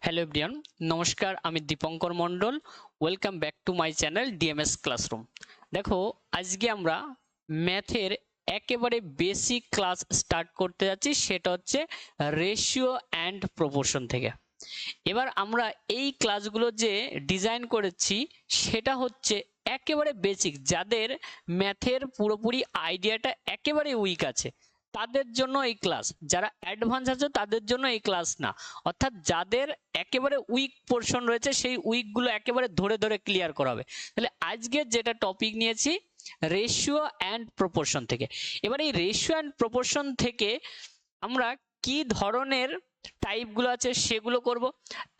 Hello everyone, নমস্কার। আমি Dipankar Mondal. Welcome back to my channel DMS classroom. দেখো, আজকে আমরা ম্যাথের একেবারে বেসিক ক্লাস স্টার্ট করতে যাচ্ছি, সেটা হচ্ছে রেশিও অ্যান্ড প্রপোর্শন থেকে। এবার আমরা এই ক্লাসগুলো যে ডিজাইন করেছি সেটা হচ্ছে একেবারে বেসিক, যাদের ম্যাথের পুরোপুরি আইডিয়াটা একেবারে উইক আছে তাদের জন্য এই ক্লাস, যারা অ্যাডভান্স আছে তাদের জন্য এই ক্লাস না। অর্থাৎ যাদের একেবারে উইক পোর্শন রয়েছে সেই উইকগুলো একেবারে ধরে ধরে ক্লিয়ার করা হবে। তাহলে আজকে যেটা টপিক নিয়েছি রেশিও অ্যান্ড প্রপোর্শন থেকে। এবার এই রেশিও অ্যান্ড প্রপোর্শন থেকে আমরা কি ধরনের টাইপগুলো আছে সেগুলো করব।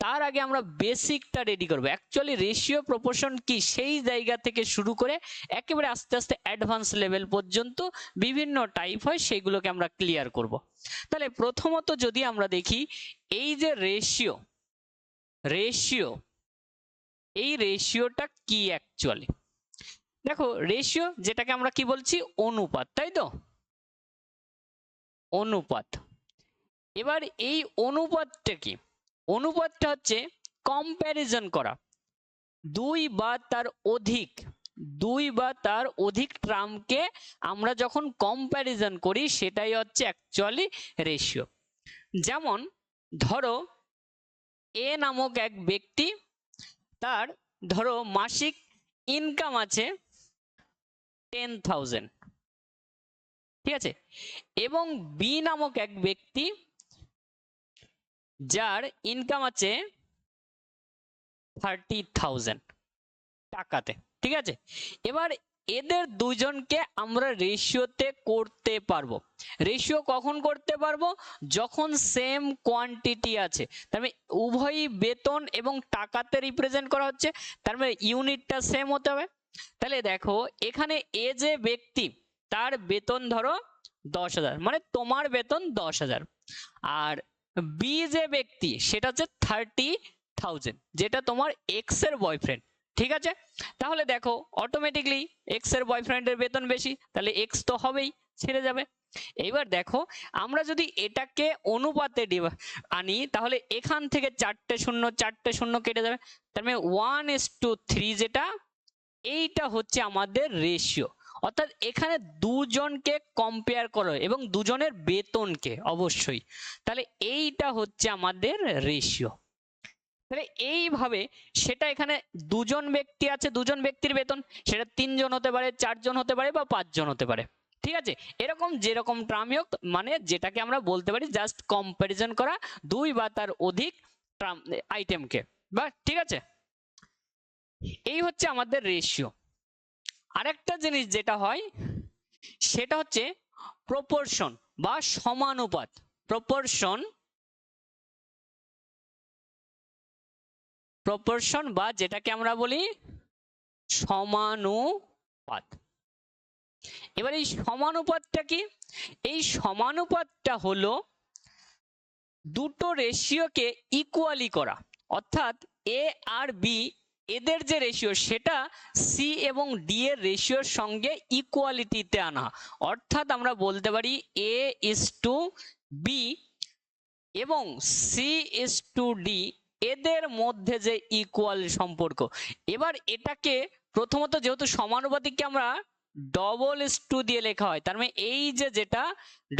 তার আগে আমরা বেসিকটা রেডি করব। অ্যাকচুয়ালি রেশিও প্রপোর্শন কি সেই জায়গা থেকে শুরু করে একেবারে আস্তে আস্তে অ্যাডভান্স লেভেল পর্যন্ত বিভিন্ন টাইপ হয়, সেগুলোকে আমরা ক্লিয়ার করব। তাহলে প্রথমত যদি আমরা দেখি এই যে রেশিও, এই রেশিওটা কি অ্যাকচুয়ালি। দেখো, রেশিও যেটাকে আমরা কি বলছি, অনুপাত, তাই তো? অনুপাত। এবার এই অনুপাতটা কি? অনুপাতটা হচ্ছে কম্প্যারিজন করা দুই বা তার অধিক টার্মকে আমরা যখন কম্প্যারিজন করি সেটাই হচ্ছে অ্যাকচুয়ালি রেশিও। যেমন ধরো এ নামক এক ব্যক্তি, তার ধরো মাসিক ইনকাম আছে 10,000, ঠিক আছে, এবং বি নামক এক ব্যক্তি যার ইনকাম আছে 30,000 টাকাতে, ঠিক আছে। এবার এদের দুজনকে আমরা রেশিওতে করতে পারবো। রেশিও কখন করতে পারবো? যখন সেম কোয়ান্টিটি আছে, তার মানে উভয়ই বেতন এবং টাকাতে রিপ্রেজেন্ট করা হচ্ছে, তার মানে ইউনিটটা সেম হতে হবে। তাহলে দেখো, এখানে এ যে ব্যক্তি তার বেতন ধরো 10,000, মানে তোমার বেতন 10,000, আর বি যে ব্যক্তি সেটা হচ্ছে 30,000, যেটা তোমার এক্স এর বয়ফ্রেন্ড, ঠিক আছে। তাহলে দেখো অটোমেটিকলি এক্স এর বয়ফ্রেন্ডের বেতন বেশি, তাহলে এক্স তো হবেই, ছেড়ে যাবে। এইবার দেখো, আমরা যদি এটাকে অনুপাতে আনি তাহলে এখান থেকে চারটে শূন্য কেটে যাবে, তার মানে 1:3, যেটা এইটা হচ্ছে আমাদের রেশিও। অর্থাৎ এখানে দুজনকে কম্পেয়ার করো এবং দুজনের বেতনকে অবশ্যই, তাহলে এইটা হচ্ছে আমাদের রেশিও। তাহলে এইভাবে সেটা এখানে দুজন ব্যক্তি আছে, দুজন ব্যক্তির বেতন, সেটা 3জন হতে পারে, 4জন হতে পারে বা 5জন হতে পারে, ঠিক আছে। এরকম যেরকম টার্মই হোক, মানে যেটাকে আমরা বলতে পারি জাস্ট কম্পারিজন করা দুই বা তার অধিক টার্ম আইটেমকে, বা ঠিক আছে। এই হচ্ছে আমাদের রেশিও। আরেকটা জিনিস যেটা হয় সেটা হচ্ছে প্রপোর্শন বা সমানুপাত। প্রপোর্শন বা যেটাকে আমরা বলি সমানুপাত। এবার এই সমানুপাতটা কি? এই সমানুপাতটা হলো দুটো রেশিওকে ইকুয়ালি করা, অর্থাৎ এ আর বি এদের যে রেশিও সেটা সি এবং ডি এর রেশিওর সঙ্গে ইকুয়ালিটিতে আনা। অর্থাৎ আমরা বলতে পারি এ ইজ টু বি এবং সি ইজ টু ডি, এদের মধ্যে যে ইকুয়াল সম্পর্ক। এবার এটাকে প্রথমত যেহেতু সমানুপাতিককে আমরা ডবল ইজ টু দিয়ে লেখা হয়, তার মানে এই যে যেটা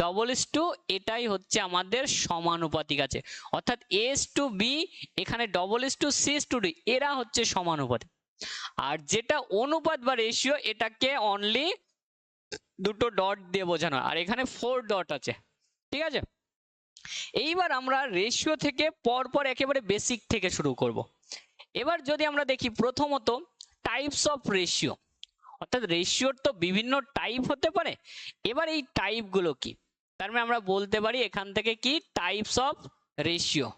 ডবল ইজ টু, এটাই হচ্ছে আমাদের সমানুপাতিক আছে। অর্থাৎ এ ইজ টু বি, এখানে double is to C is to D, এরা হচ্ছে সমানুপাতিক। আর যেটা অনুপাত বা রেশিও, এটাকে অনলি দুটো ডট দিয়ে বোঝানো, আর এখানে 4 ডট আছে, ঠিক আছে। এইবার আমরা রেশিও থেকে পরপর একেবারে বেসিক থেকে শুরু করব। এবার যদি আমরা দেখি প্রথমত টাইপস অফ রেশিও, অর্থাৎ রেশিওর তো বিভিন্ন টাইপ হতে পারে। এবার এই টাইপগুলো কি, তার মানে আমরা বলতে পারি এখান থেকে কি types of ratio,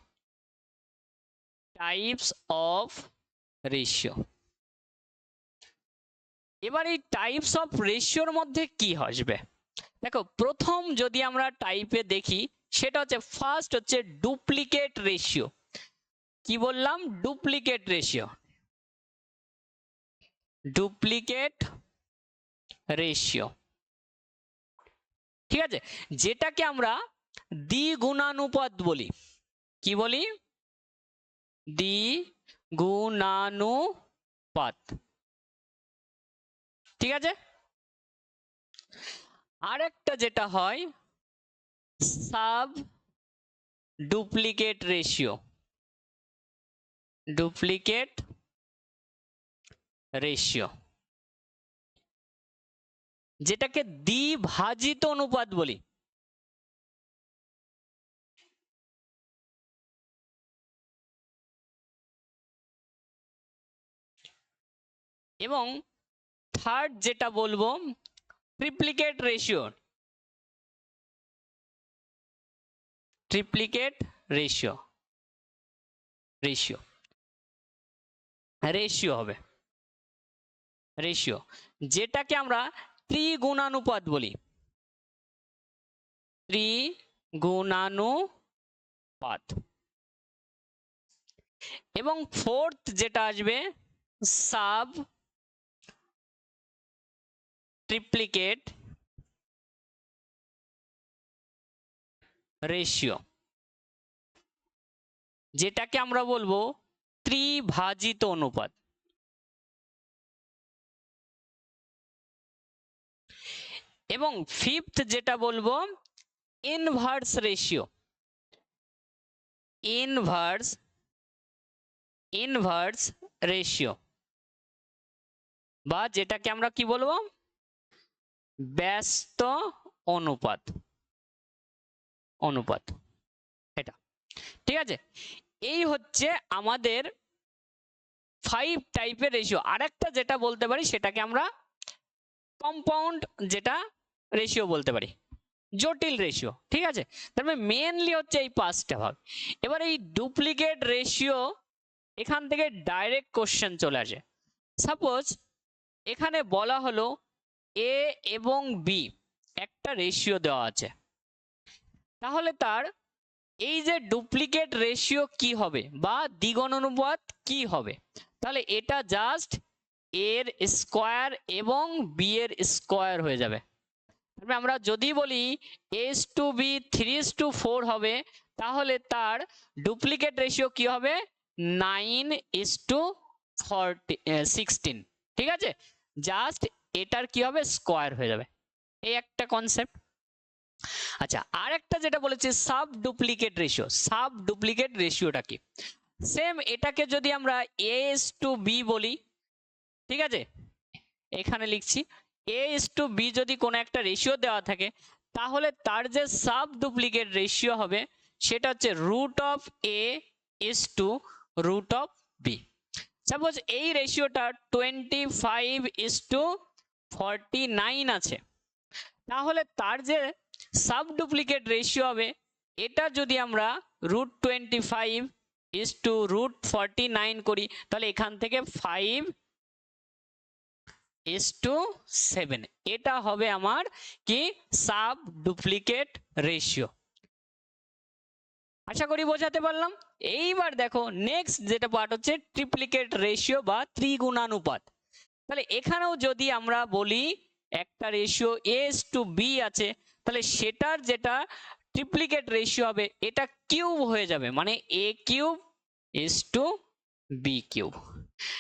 types of ratio. এবার এই টাইপস অফ রেশিওর মধ্যে কি আসবে? দেখো, প্রথম যদি আমরা টাইপে দেখি সেটা হচ্ছে ফার্স্ট হচ্ছে ডুপ্লিকেট রেশিও। কি বললাম? ডুপ্লিকেট রেশিও, ডুপ্লিকেট রেশিও, ঠিক আছে, যেটাকে আমরা দ্বিগুণানুপাত বলি। কি বলি? দ্বিগুণানুপাত। ঠিক আছে, আরেকটা যেটা হয় sub duplicate ratio. Duplicate ratio যেটাকে দ্বিভাজিত অনুপাত বলি। এবং থার্ড যেটা বলবো ট্রিপ্লিকেট রেশিও। ট্রিপ্লিকেট রেশিও রেশিও রেশিও হবে রেশিও, যেটাকে আমরা ত্রিগুণানুপাত বলি। ত্রিগুণানুপাত। এবং ফোর্থ যেটা আসবে সাব ট্রিপ্লিকেট রেশিও, যেটাকে আমরা বলবো ত্রিভাজিত অনুপাত। এবং ফিফথ যেটা বলবো ইনভার্স রেশিও। ইনভার্স রেশিও বা যেটাকে আমরা কি বলবো ব্যস্ত অনুপাত। এটা ঠিক আছে, এই হচ্ছে আমাদের 5 টাইপের রেশিও। আরেকটা যেটা বলতে পারি সেটাকে আমরা কম্পাউন্ড যেটা রেশিও বলতে পারি, জটিল রেশিও। ঠিক আছে, তারপরে মেইনলি হচ্ছে এই 5টা ভাগ। এবার এই ডুপ্লিকেট রেশিও এখান থেকে ডাইরেক্ট কোশ্চেন চলে আসে। সাপোজ এখানে বলা হলো এ এবং বি একটা রেশিও দেওয়া আছে, তাহলে তার এই যে ডুপ্লিকেট রেশিও কি হবে বা দ্বিগুণ অনুপাত কি হবে, তাহলে এটা জাস্ট এর স্কয়ার এবং বি এর স্কয়ার হয়ে যাবে। তবে আমরা যদি বলি a:b 3:4 হবে, তাহলে তার ডুপ্লিকেট রেশিও কি হবে 9:16। ঠিক আছে, জাস্ট এটার কি হবে স্কয়ার হয়ে যাবে। এই একটা কনসেপ্ট। আচ্ছা, আরেকটা যেটা বলেছি sub duplicate ratio. Sub duplicate রেশিওটা কি, সেম এটাকে যদি আমরা a:b বলি, ঠিক আছে, এখানে লিখছি a:b যদি কোনো একটা রেশিও দেওয়া থাকে, তাহলে তার যে সাব ডুপ্লিকেট রেশিও হবে সেটা হচ্ছে √(a)√(b). সাপোজ এই রেশিওটা 25:49 আছে, তাহলে তার যে সাব ডুপ্লিকেট রেশিও হবে এটা যদি আমরা √25:√49 করি, তাহলে এখান থেকে 5:7, এটা হবে আমার কি সাব ডুপ্লিকেট রেশিও। আশা করি বোঝাতে পারলাম। এইবার দেখো নেক্সট যেটা পার্ট হচ্ছে ট্রিপ্লিকেট রেশিও বা ত্রিগুণানুপাত। তাহলে এখানেও যদি আমরা বলি একটা রেশিও a:b আছে, তাহলে সেটার যেটা ট্রিপ্লিকেট রেশিও হবে এটা কিউব হয়ে যাবে, মানে a⁴:b⁴।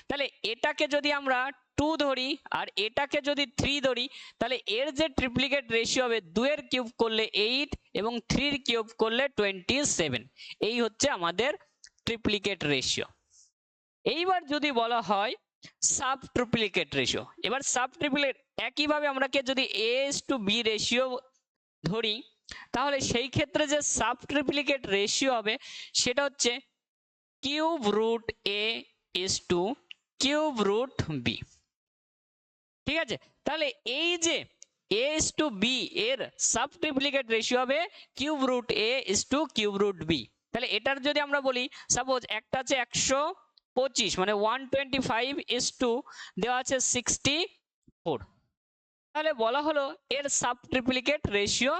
তাহলে এটাকে যদি আমরা 2 ধরি আর এটাকে যদি 3 ধরি, তাহলে এর যে ট্রিপ্লিকেট রেশিও হবে 2 এর কিউব করলে 8 এবং 3 এর কিউব করলে 27। এই হচ্ছে আমাদের ট্রিপ্লিকেট রেশিও। এইবার যদি বলা হয় সাব ট্রিপ্লিকেট রেশিও, এবার সাব ট্রিপ্লিকেট একইভাবে আমরা যদি a:b রেশিও ধরি, তাহলে সেই ক্ষেত্রে যে সাব ট্রিপ্লিকেট রেশিও হবে সেটা হচ্ছে কিউব√a:√b। ঠিক আছে, তাহলে এই যে a:b এর সাব ট্রিপ্লিকেট রেশিও হবে কিউব√a:কিউব√b। তাহলে এটার যদি আমরা বলি সাপোজ একটা আছে 125, মানে 125 দেওয়া আছে 64, তাহলে বলা হলো এর সাব ট্রিপ্লিকেট রেশিও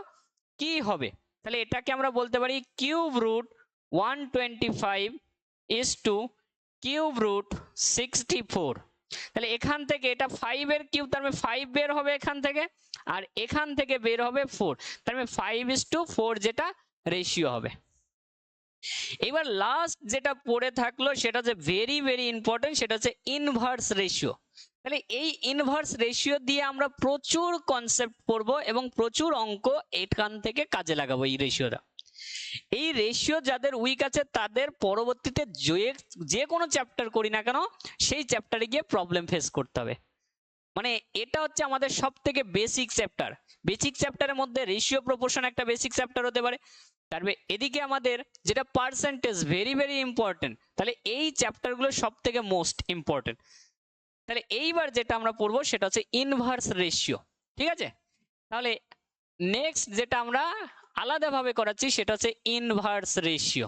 কি হবে, তাহলে এটাকে আমরা বলতে পারি কিউব√125:কিউব√64। তাহলে এখান থেকে এটা 5 এর কিউব, তার মানে 5 বের হবে এখান থেকে, আর এখান থেকে বের হবে 4, তার মানে 5:4 যেটা রেশিও হবে। এবার লাস্ট যেটা পড়ে থাকলো সেটা হচ্ছে ভেরি ভেরি ইম্পর্টেন্ট, সেটা হচ্ছে ইনভার্স রেশিও। তাহলে এই ইনভার্স রেশিও দিয়ে আমরা প্রচুর কনসেপ্ট পড়বো এবং প্রচুর অঙ্ক এখান থেকে কাজে লাগাবো। এই রেশিওটা, এই রেশিও যাদের উইক আছে তাদের পরবর্তীতে যে কোনো চ্যাপ্টার করি না কেন সেই চ্যাপ্টারে গিয়ে প্রবলেম ফেস করতে হবে। মানে এটা হচ্ছে আমাদের সব থেকে বেসিক চ্যাপ্টার। বেসিক চ্যাপ্টারের মধ্যে রেশিও প্রপোর্শন একটা বেসিক চ্যাপ্টার হতে পারে। তারপরে এদিকে আমাদের যেটা পার্সেন্টেজ ভেরি ভেরি ইম্পর্টেন্ট, তাহলে এই চ্যাপ্টারগুলো সব থেকে মোস্ট ইম্পর্টেন্ট। তাহলে এইবার যেটা আমরা পড়বো সেটা হচ্ছে ইনভার্স রেশিও। ঠিক আছে, তাহলে নেক্সট যেটা আমরা আলাদাভাবে করাচ্ছি সেটা হচ্ছে ইনভার্স রেশিও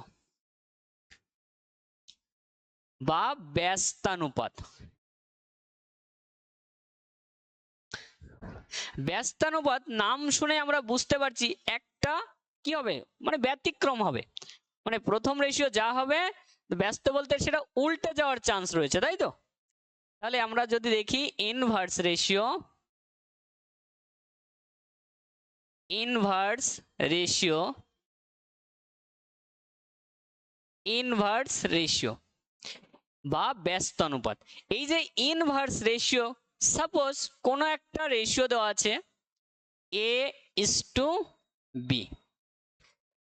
বা ব্যস্তানুপাত। ব্যস্তানুপাত নাম শুনে আমরা বুঝতে পারছি একটা কি হবে, মানে ব্যতিক্রম হবে। মানে প্রথম রেশিও যা হবে ব্যস্ত বলতে সেটা উল্টে যাওয়ার চান্স রয়েছে, তাই তো? তাহলে আমরা যদি দেখি inverse ratio, inverse ratio, inverse ratio বা ব্যস্তানুপাত। এই যে ইনভার্স রেশিও, সাপোজ কোনো একটা রেশিও দেওয়া আছে A:B,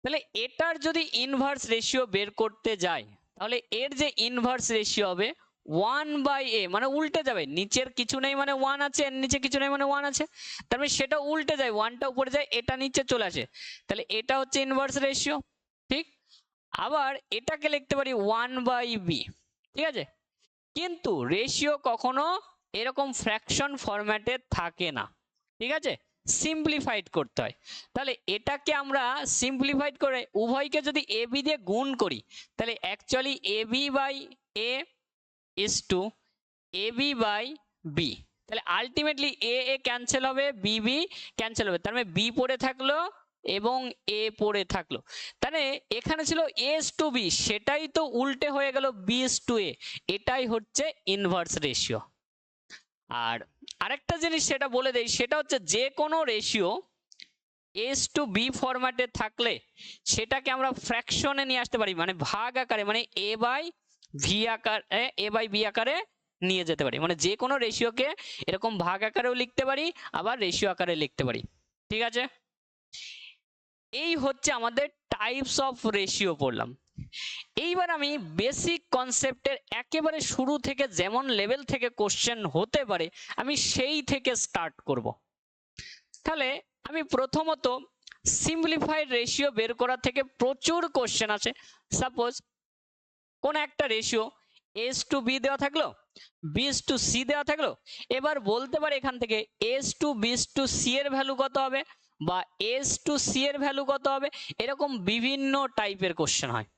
তাহলে এটার যদি ইনভার্স রেশিও বের করতে যাই তাহলে এর যে ইনভার্স রেশিও হবে 1/A, মানে উল্টে যাবে। নিচের কিছু নেই মানে 1 আছে, এর নিচে কিছু নেই মানে 1 আছে, তার মানে সেটা উল্টে যায়, 1টা উপরে যায়, এটা নিচে চলে আসে, তাহলে এটা হচ্ছে ইনভার্স রেশিও। ঠিক, আবার এটাকে লিখতে পারি 1/B। ঠিক আছে, কিন্তু রেশিও কখনো এরকম ফ্র্যাকশন ফরম্যাটে থাকে না। ঠিক আছে, সিম্পলিফাইড করতে হয়। তাহলে এটাকে আমরা সিম্পলিফাইড করে উভয়কে যদি AB দিয়ে গুণ করি তাহলে actually AB/A is to AB/B। তাহলে আলটিমেটলি A ক্যান্সেল হবে, BB ক্যান্সেল হবে, তার মানে B পড়ে থাকলো এবং A পড়ে থাকলো। তাহলে এখানে ছিল A:B, সেটাই তো উল্টে হয়ে গেল B:A। এটাই হচ্ছে ইনভার্স রেশিও। আর আরেকটা জিনিস সেটা বলে দেই, সেটা হচ্ছে যে কোনো রেশিও A:B ফরম্যাটে থাকলে সেটাকে আমরা ফ্র্যাকশনে নিয়ে আসতে পারি, মানে ভাগ আকারে, মানে A/B আকারে নিয়ে যেতে পারি। মানে যে কোনো রেশিওকে এরকম ভাগ আকারেও লিখতে পারি, আবার রেশিও আকারে লিখতে পারি। ঠিক আছে, এই হচ্ছে আমাদের টাইপস অফ রেশিও পড়লাম। এইবার আমি বেসিক কনসেপ্টের একেবারে শুরু থেকে যেমন লেভেল থেকে কোশ্চেন হতে পারে আমি সেই থেকে স্টার্ট করব। তাহলে আমি প্রথমত সিম্পলিফাইড রেশিও বের করা থেকে প্রচুর কোশ্চেন আছে। সাপোজ কোন একটা রেশিও A:B দেওয়া থাকলো, B:C দেওয়া থাকলো, এবার বলতে পারে এখান থেকে A:B:C এর ভ্যালু কত হবে বা A:C এর ভ্যালু কত হবে, এরকম বিভিন্ন টাইপের কোশ্চেন হয়।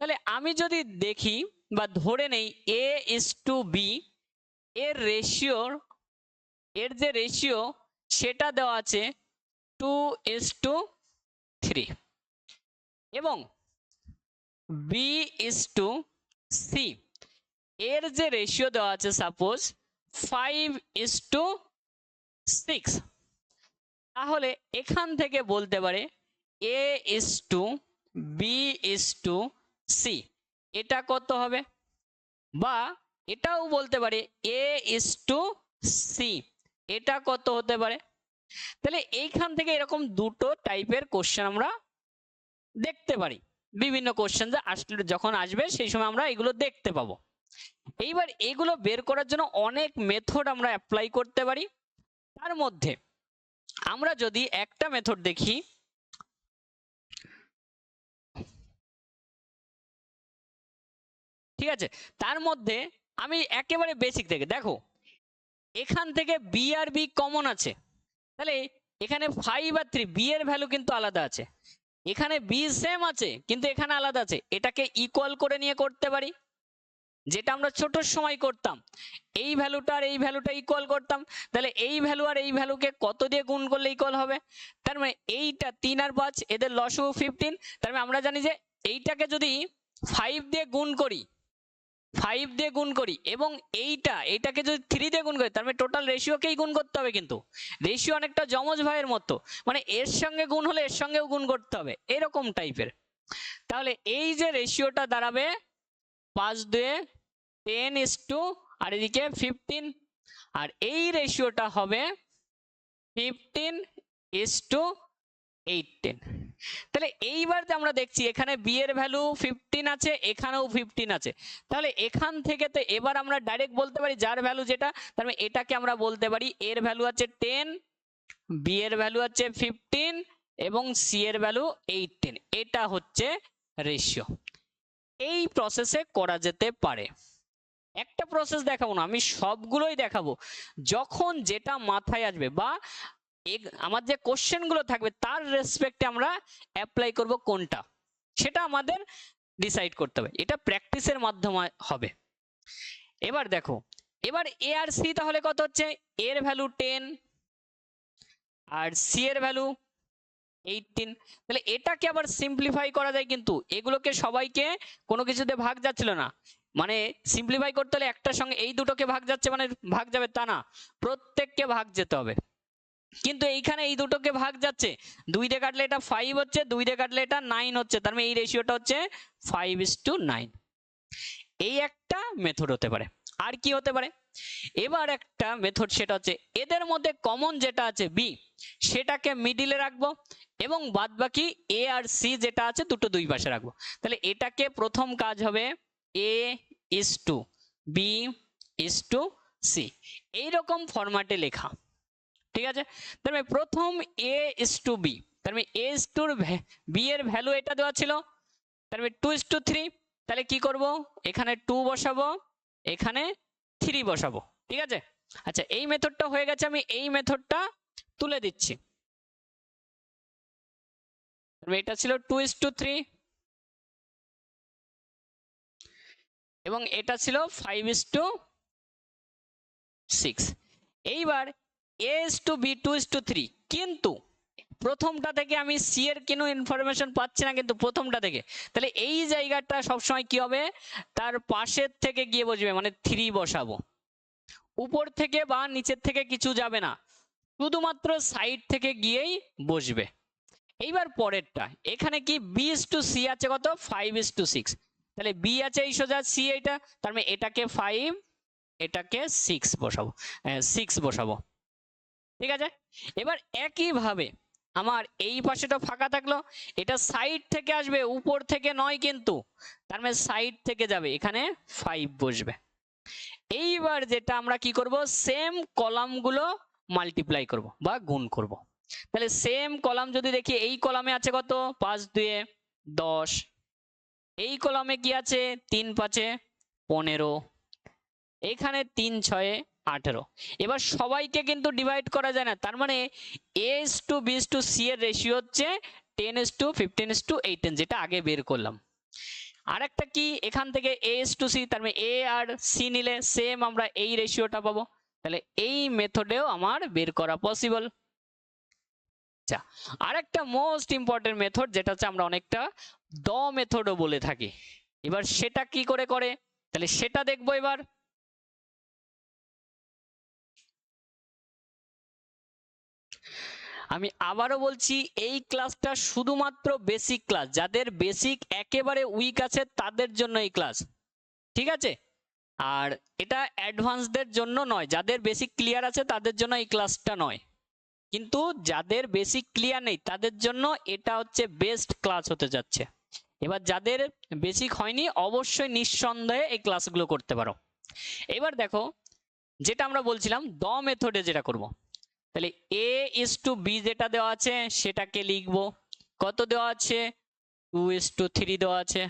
তাহলে আমি যদি দেখি বা ধরে নেই A:B এর রেশিওর, এর যে রেশিও সেটা দেওয়া আছে 2:3 এবং B:C এর যে রেশিও দেওয়া আছে সাপোজ 5:6, তাহলে এখান থেকে বলতে পারে A:B:C এটা কত হবে, বা এটাও বলতে পারে A:C এটা কত হতে পারে। তাহলে এইখান থেকে এরকম দুটো টাইপের কোশ্চেন আমরা দেখতে পারি। বিভিন্ন কোশ্চেন আসলে যখন আসবে সেই সময় আমরা এগুলো দেখতে পাবো। এইবার এগুলো বের করার জন্য অনেক মেথড আমরা অ্যাপ্লাই করতে পারি। তার মধ্যে আমরা যদি একটা মেথড দেখি, ঠিক আছে, তার মধ্যে আমি একেবারে বেসিক থেকে দেখো, এখান থেকে B আর B কমন আছে, তাহলে এখানে 5 আর 3 B এর ভ্যালু কিন্তু আলাদা আছে, এখানে B সেম আছে কিন্তু এখানে আলাদা আছে, এটাকে ইকুয়াল করে নিয়ে করতে পারি, যেটা আমরা ছোট সময় করতাম। এই ভ্যালুটা আর এই ভ্যালুটা ইকুয়াল করতাম, তাহলে এই ভ্যালু আর এই ভ্যালুকে কত দিয়ে গুণ করলে ইকুয়াল হবে, তার মানে এইটা 3 আর 5 এদের লসগু 15, তার মানে আমরা জানি যে এইটাকে যদি 5 দিয়ে গুণ করি, 5 দিয়ে গুণ করি এবং এইটাকে যদি 3 দিয়ে গুণ করি, তার মানে টোটাল রেশিওকেই গুণ করতে হবে। কিন্তু রেশিও অনেকটা যমজ ভাইয়ের মতো, মানে এর সঙ্গে গুণ হলে এর সঙ্গেও গুণ করতে হবে, এরকম টাইপের। তাহলে এই যে রেশিওটা দাঁড়াবে 5 2 10 আর এদিকে 15, আর এই রেশিওটা হবে 15:18। তাহলে এইবার আমরা দেখছি এখানে বি এর ভ্যালু 15 আছে, এখানেও 15 আছে। তাহলে এখান থেকে তো এবার আমরা ডাইরেক্ট বলতে পারি যার ভ্যালু যেটা, তার মানে এটাকে আমরা বলতে পারি এর ভ্যালু আছে 10, বি এর ভ্যালু আছে 15 এবং সি এর ভ্যালু 18। এটা হচ্ছে রেশিও। এই প্রসেসে করা যেতে পারে। একটা প্রসেস দেখাবো না, আমি সবগুলোই দেখাবো। যখন যেটা মাথায় আসবে বা আমার যে কোশ্চেন গুলো থাকবে তার রেসপেক্টে আমরা অ্যাপ্লাই করব কোনটা, সেটা আমাদের ডিসাইড করতে হবে। এটা প্র্যাকটিসের মাধ্যমে হবে। এবার দেখো, এবার এ আর সি তাহলে কত হচ্ছে, এর ভ্যালু 10 আর সি এর ভ্যালু 18। তাহলে এটাকে আবার সিম্পলিফাই করা যায়, কিন্তু এগুলোকে সবাইকে কোনো কিছুতে ভাগ যাচ্ছিল না, মানে সিম্পলিফাই করতে হলে একটার সঙ্গে এই দুটোকে ভাগ যাচ্ছে মানে ভাগ যাবে তা না, প্রত্যেককে ভাগ যেতে হবে। কিন্তু এইখানে এই দুটোকে ভাগ যাচ্ছে, 2 দিয়ে কাটলে এটা 5 হচ্ছে, 2 দিয়ে কাটলে এটা 9 হচ্ছে, তার মানে এই রেশিওটা হচ্ছে 5:9। এই একটা মেথড হতে পারে। আর কি হতে পারে, এবার একটা মেথড সেটা হচ্ছে এদের মধ্যে কমন যেটা আছে বি, সেটাকে মিডিলে রাখবো এবং বাদ বাকি এ আর সি যেটা আছে দুটো দুই পাশে রাখবো। তাহলে এটাকে প্রথম কাজ হবে A:B:C, এইরকম ফরম্যাটে লেখা। ঠিক আছে, তার মানে প্রথম A:B, তার মানে B এর ভ্যালু এটা দেওয়া ছিল, তার মানে 2:3। তাহলে কি করব, এখানে 2 বসাবো, এখানে 3 বসাবো। ঠিক আছে, আচ্ছা এই মেথডটা হয়ে গেছে, আমি এই মেথডটা তুলে দিচ্ছি। এটা ছিল 2:3 এবং এটা ছিল 5:6। এইবার A:B 2:3, কিন্তু প্রথমটা থেকে আমি সি এর কোনো ইনফরমেশন পাচ্ছি না, কিন্তু প্রথমটা থেকে, তাহলে এই জায়গাটা সবসময় কি হবে, তার পাশের থেকে গিয়ে বসবে, মানে 3 বসাবো। উপর থেকে বা নিচের থেকে কিছু যাবে না, শুধুমাত্র সাইড থেকে গিয়েই বসবে। এইবার পরেরটা, এখানে কি B:C আছে কত, 5:6। তাহলে বি আছে এই সোজা, সি এইটা, তার মানে এটাকে 5, এটাকে 6 বসাবো, 6 বসাবো। ঠিক আছে, এবার একইভাবে আমার এই পাশেটা ফাঁকা থাকলো, এটা সাইড থেকে আসবে, উপর থেকে নয় কিন্তু, তার মানে সাইড থেকে যাবে, এখানে 5 বসবে। এইবার যেটা আমরা কি করব, সেম কলামগুলো মাল্টিপ্লাই করব বা গুণ করব। তাহলে সেম কলাম যদি দেখি, এই কলামে আছে কত, 5 2 10, এই কলামে কি আছে, 3 5 15, এখানে 3 6 18। এবার সবাইকে কিন্তু ডিভাইড করা যায় না, তার মানে A:B:C এর রেশিও হচ্ছে 10:15:18, যেটা আগে বের করলাম। আরেকটা কি, এখান থেকে A:C, তার মানে A আর C নিলে সেম আমরা এই রেশিওটা পাবো। তাহলে এই মেথডেও আমার বের করা পসিবল। আচ্ছা, আরেকটা মোস্ট ইম্পর্টেন্ট মেথড যেটা হচ্ছে আমরা অনেকটা দ মেথডও বলে থাকি। এবার সেটা কি করে করে, তাহলে সেটা দেখবো এবার। আমি আবারও বলছি, এই ক্লাসটা শুধুমাত্র বেসিক ক্লাস, যাদের বেসিক একেবারে উইক আছে তাদের জন্য এই ক্লাস। ঠিক আছে, আর এটা অ্যাডভান্সদের জন্য নয়, যাদের বেসিক ক্লিয়ার আছে তাদের জন্য এই ক্লাসটা নয়, কিন্তু যাদের বেসিক ক্লিয়ার নেই তাদের জন্য এটা হচ্ছে বেস্ট ক্লাস হতে যাচ্ছে। এবার যাদের বেসিক হয়নি অবশ্যই নিঃসন্দেহে এই ক্লাসগুলো করতে পারো। এবার দেখো, যেটা আমরা বলছিলাম দ মেথডে যেটা করব, তাহলে A:B যেটা দেওয়া আছে সেটাকে লিখবো, কত দেওয়া আছে, 2:3 দেওয়া আছে।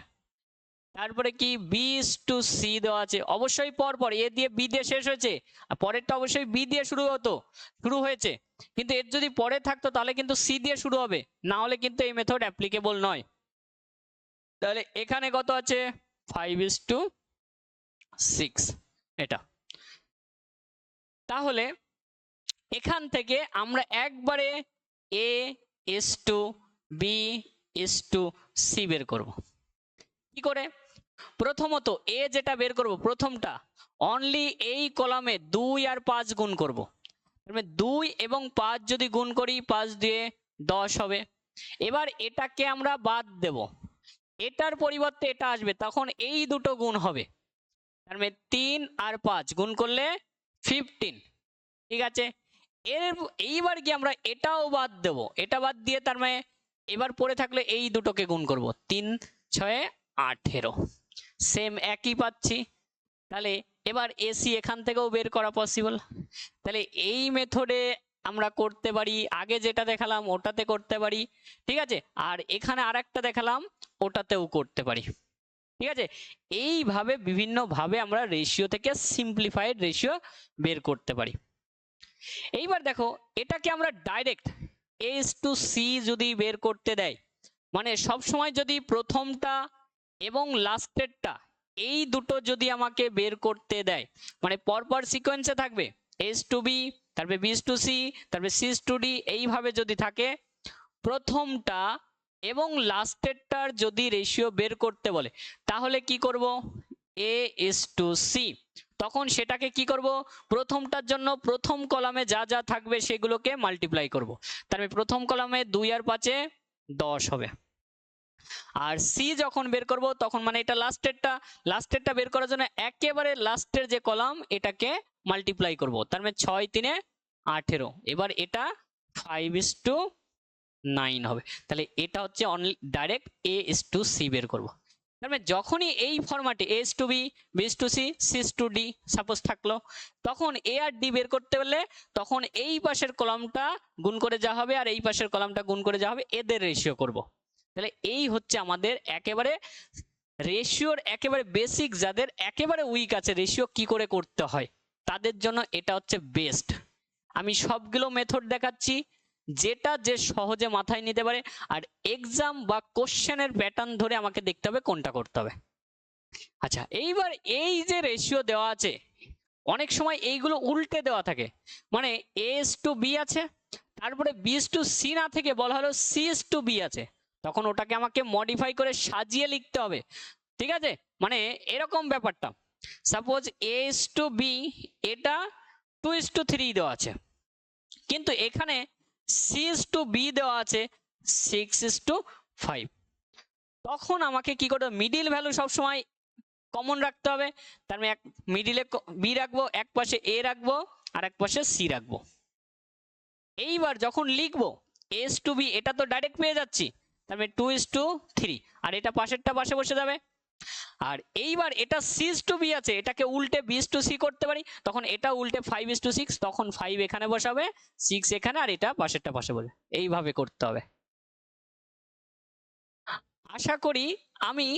তারপরে কি B:C দেওয়া আছে, অবশ্যই পর পর A দিয়ে B দিয়ে শেষ হয়েছে, আর পরেরটা অবশ্যই B দিয়ে শুরু হয়েছে, কিন্তু এর যদি পরে থাকতো তাহলে কিন্তু C দিয়ে শুরু হবে, না হলে কিন্তু এই মেথড অ্যাপ্লিকেবল নয়। তাহলে এখানে কত আছে, 5:6 এটা। তাহলে এখান থেকে আমরা একবারে A:B:C বের করব। কি করে, প্রথমত এ যেটা বের করব, প্রথমটা অনলি এই কলামে 2 আর 5 গুণ করব। মানে 2 এবং 5 যদি গুণ করি, 5 দিয়ে 10 হবে। এবার এটাকে আমরা বাদ দেব, এটার পরিবর্তে এটা আসবে, তখন এই দুটো গুণ হবে। তার মানে 3 আর 5 গুণ করলে 15। ঠিক আছে, এইবার কি আমরা এটাও বাদ দেব, এটা বাদ দিয়ে তার মানে এবার পড়ে থাকলে এই দুটোকে গুণ করব, 3 6 18, সেম একই পাচ্ছি। তাহলে এবার এসি এখান থেকেও বের করা পসিবল। তাহলে এই মেথডে আমরা করতে পারি, আগে যেটা দেখালাম ওটাতে করতে পারি। ঠিক আছে, আর এখানে আরেকটা দেখালাম ওটাতেও করতে পারি। ঠিক আছে, এইভাবে বিভিন্ন ভাবে আমরা রেশিও থেকে সিম্পলিফাইড রেশিও বের করতে পারি। এইবার দেখো, এটাকে আমরা ডাইরেক্ট A/C যদি বের করতে দেয়, মানে সব সময় যদি প্রথমটা এবং লাস্টেরটা এই দুটো যদি আমাকে বের করতে দেয়, মানে পরপর সিকোয়েন্সে থাকবে A/B, তারপরে B/C, তারপরে C/D, এইভাবে যদি থাকে, প্রথমটা এবং লাস্টেরটার যদি রেশিও বের করতে বলে, তাহলে কি করব, A/C। তখন সেটাকে কি করব, প্রথমটার জন্য প্রথম কলামে যা যা থাকবে সেগুলোকে মাল্টিপ্লাই করব। তার মানে প্রথম কলামে 2 আর 5 এ 10 হবে। আর সি যখন বের করব তখন মানে এটা লাস্টেরটা বের করার জন্য একেবারে লাস্টের যে কলাম এটাকে মাল্টিপ্লাই করব। তার মানে 6 3 18। এবার এটা 5:9 হবে। তাহলে এটা হচ্ছে অনলি ডাইরেক্ট A/C বের করব। তার মানে যখনই এই ফরম্যাটে A/B, B/C, C/D সাপোজ থাকলো, তখন A আর D বের করতে হলে তখন এই পাশের কলামটা গুণ করে যা হবে আর এই পাশের কলামটা গুণ করে যা হবে, এদের রেশিও করব। তাহলে এই হচ্ছে আমাদের একেবারে রেশিওর একেবারে বেসিক, যাদের একেবারে উইক আছে রেশিও কি করে করতে হয় তাদের জন্য এটা হচ্ছে বেস্ট। আমি সবগুলো মেথড দেখাচ্ছি, যেটা যে সহজে মাথায় নিতে পারে, আর এক্সাম বা কোশ্চেনের প্যাটার্ন ধরে আমাকে দেখতে হবে কোনটা করতে হবে। আচ্ছা, এইবার এই যে রেশিও দেওয়া আছে, অনেক সময় এইগুলো উল্টে দেওয়া থাকে, মানে A/B আছে, তারপরে B/C না থেকে বলা হলো C/B আছে, তখন ওটাকে আমাকে মডিফাই করে সাজিয়ে লিখতে হবে। ঠিক আছে, মানে এরকম ব্যাপারটা, সাপোজ A/B এটা 2:3 দেওয়া আছে, কিন্তু এখানে C/B দেওয়া আছে 6:5। তখন আমাকে কি করতে হবে, মিডিল ভ্যালু সবসময় কমন রাখতে হবে। তার মানে এক মিডিলে বি রাখবো, এক পাশে এ রাখবো আর এক পাশে সি রাখবো। এইবার যখন লিখবো A/B এটা তো ডাইরেক্ট পেয়ে যাচ্ছি, তার মানে 2:3, আর এটা পাশেরটা পাশে বসে যাবে। আর এইবার এটা C/B আছে, এটাকে উল্টে B/C করতে পারি, তখন এটা উল্টে 5:6, তখন 5 এখানে বসাবে, 6 এখানে, আর এটা পাশেরটা পাশে বসে, এইভাবে করতে হবে। আশা করি আমি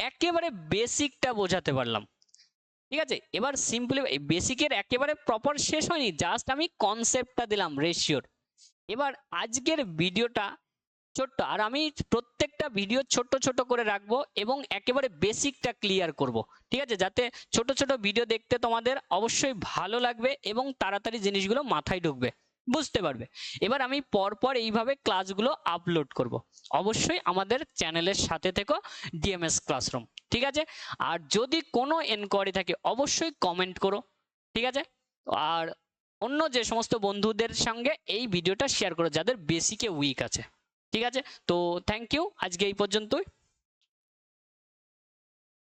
একেবারে বেসিকটা বোঝাতে পারলাম। ঠিক আছে, এবার সিম্পলি বেসিকের একেবারে প্রপার শেষ হয়নি, জাস্ট আমি কনসেপ্টটা দিলাম রেশিওর। এবার আজকের ভিডিওটা ছোট্ট, আর আমি প্রত্যেকটা ভিডিও ছোট ছোট করে রাখবো এবং একেবারে বেসিকটা ক্লিয়ার করব। ঠিক আছে, যাতে ছোট ছোট ভিডিও দেখতে তোমাদের অবশ্যই ভালো লাগবে এবং তাড়াতাড়ি জিনিসগুলো মাথায় ঢুকবে, বুঝতে পারবে। এবার আমি পরপর এইভাবে ক্লাসগুলো আপলোড করব। অবশ্যই আমাদের চ্যানেলের সাথে থেকো, ডিএমএস ক্লাসরুম। ঠিক আছে, আর যদি কোনো এনকোয়ারি থাকে অবশ্যই কমেন্ট করো। ঠিক আছে, আর অন্য যে সমস্ত বন্ধুদের সঙ্গে এই ভিডিওটা শেয়ার করো যাদের বেসিকে উইক আছে। ঠিক আছে, তো থ্যাংক ইউ, আজকে এই পর্যন্তই।